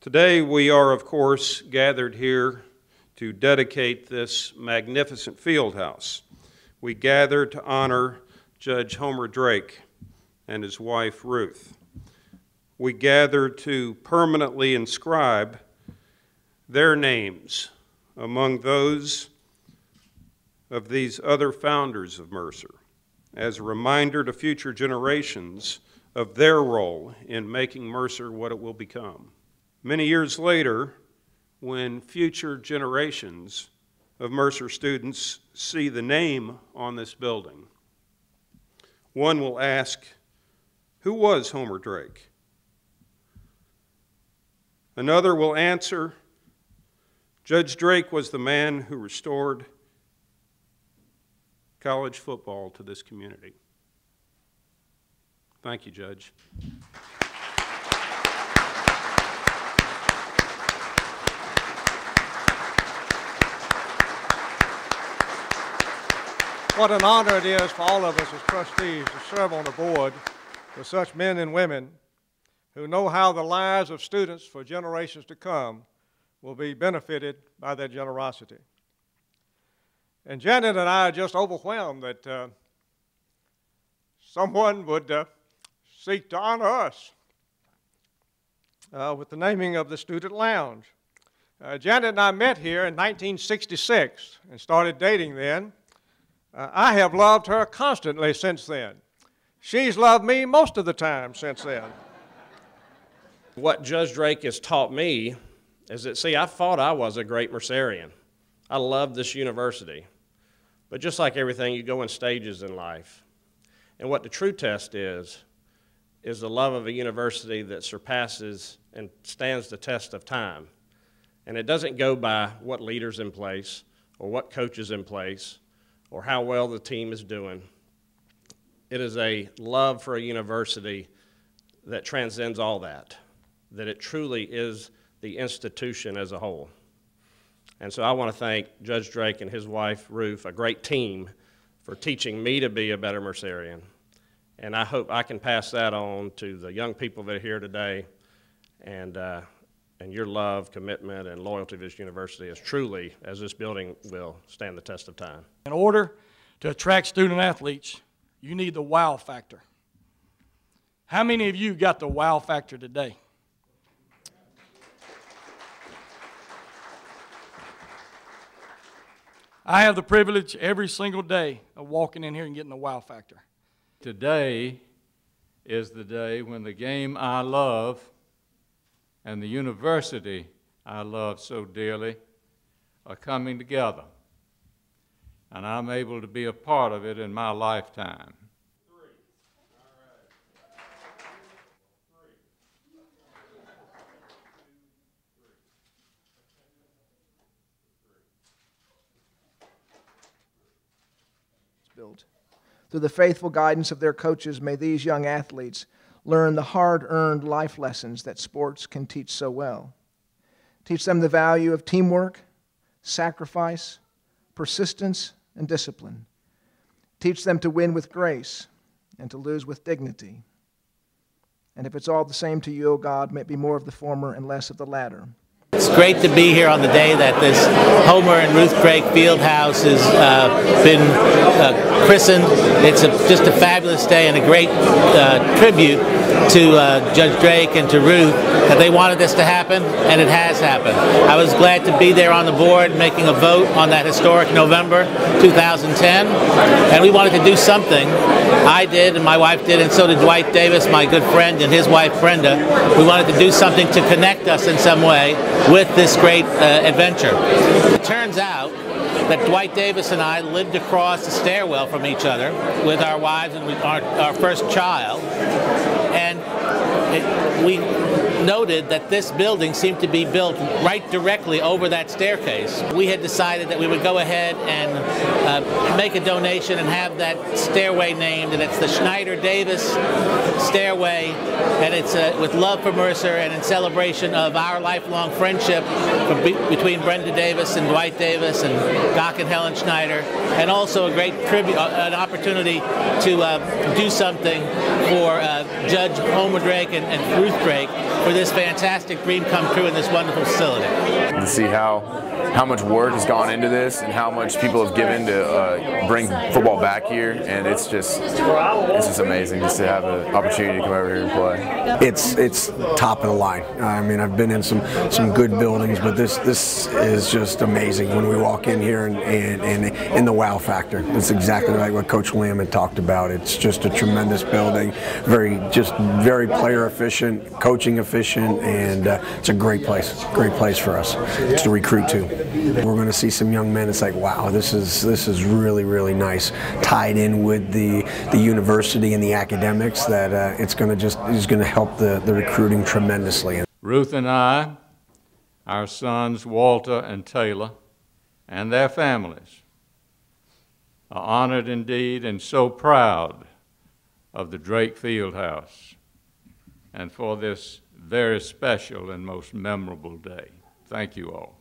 Today we are, of course, gathered here to dedicate this magnificent field house. We gather to honor Judge Homer Drake and his wife Ruth. We gather to permanently inscribe their names among those of these other founders of Mercer as a reminder to future generations of their role in making Mercer what it will become. Many years later, when future generations of Mercer students see the name on this building, one will ask, who was Homer Drake? Another will answer, Judge Drake was the man who restored college football to this community. Thank you, Judge. What an honor it is for all of us as trustees to serve on a board with such men and women who know how the lives of students for generations to come will be benefited by their generosity. And Janet and I are just overwhelmed that someone would seek to honor us with the naming of the Student Lounge. Janet and I met here in 1966 and started dating then. I have loved her constantly since then. She's loved me most of the time since then. What Judge Drake has taught me is that, see, I thought I was a great Mercerian. I loved this university. But just like everything, you go in stages in life. And what the true test is the love of a university that surpasses and stands the test of time. And it doesn't go by what leader's in place or what coach is in place or how well the team is doing. It is a love for a university that transcends all that it truly is the institution as a whole. And so I want to thank Judge Drake and his wife, Ruth, a great team, for teaching me to be a better Mercerian. And I hope I can pass that on to the young people that are here today, and your love, commitment, and loyalty to this university is truly, as this building will, stand the test of time. In order to attract student athletes, you need the wow factor. How many of you got the wow factor today? I have the privilege every single day of walking in here and getting the wow factor. Today is the day when the game I love and the university I love so dearly are coming together. And I'm able to be a part of it in my lifetime. Through the faithful guidance of their coaches, may these young athletes learn the hard-earned life lessons that sports can teach so well. Teach them the value of teamwork, sacrifice, persistence, and discipline. Teach them to win with grace and to lose with dignity. And if it's all the same to you, O God, may it be more of the former and less of the latter. It's great to be here on the day that this Homer and Ruth Drake Fieldhouse has been christened. It's just a fabulous day and a great tribute to Judge Drake and to Ruth that they wanted this to happen, and it has happened. I was glad to be there on the board making a vote on that historic November 2010, and we wanted to do something. I did, and my wife did, and so did Dwight Davis, my good friend, and his wife Brenda. We wanted to do something to connect us in some way with this great adventure. It turns out that Dwight Davis and I lived across the stairwell from each other with our wives and our first child, and we noted that this building seemed to be built right directly over that staircase. We had decided that we would go ahead and make a donation and have that stairway named, and it's the Schneider Davis Stairway, and it's with love for Mercer and in celebration of our lifelong friendship between Brenda Davis and Dwight Davis and Doc and Helen Schneider, and also a great tribute, an opportunity to do something for Judge Homer Drake and Ruth Drake for this fantastic dream come true in this wonderful facility. To see how much work has gone into this and how much people have given to bring football back here, and it's just amazing just to have an opportunity to come over here and play. It's top of the line. I mean, I've been in some good buildings, but this is just amazing when we walk in here and the wow factor. It's exactly like what Coach Lamb had talked about. It's just a tremendous building, very very player efficient, coaching efficient, and it's a great place for us to recruit to. We're going to see some young men. It's like, wow, this is really nice, tied in with the university and the academics. That it's going to help the recruiting tremendously. Ruth and I, our sons Walter and Taylor, and their families are honored indeed and so proud of the Drake Fieldhouse and for this very special and most memorable day. Thank you all.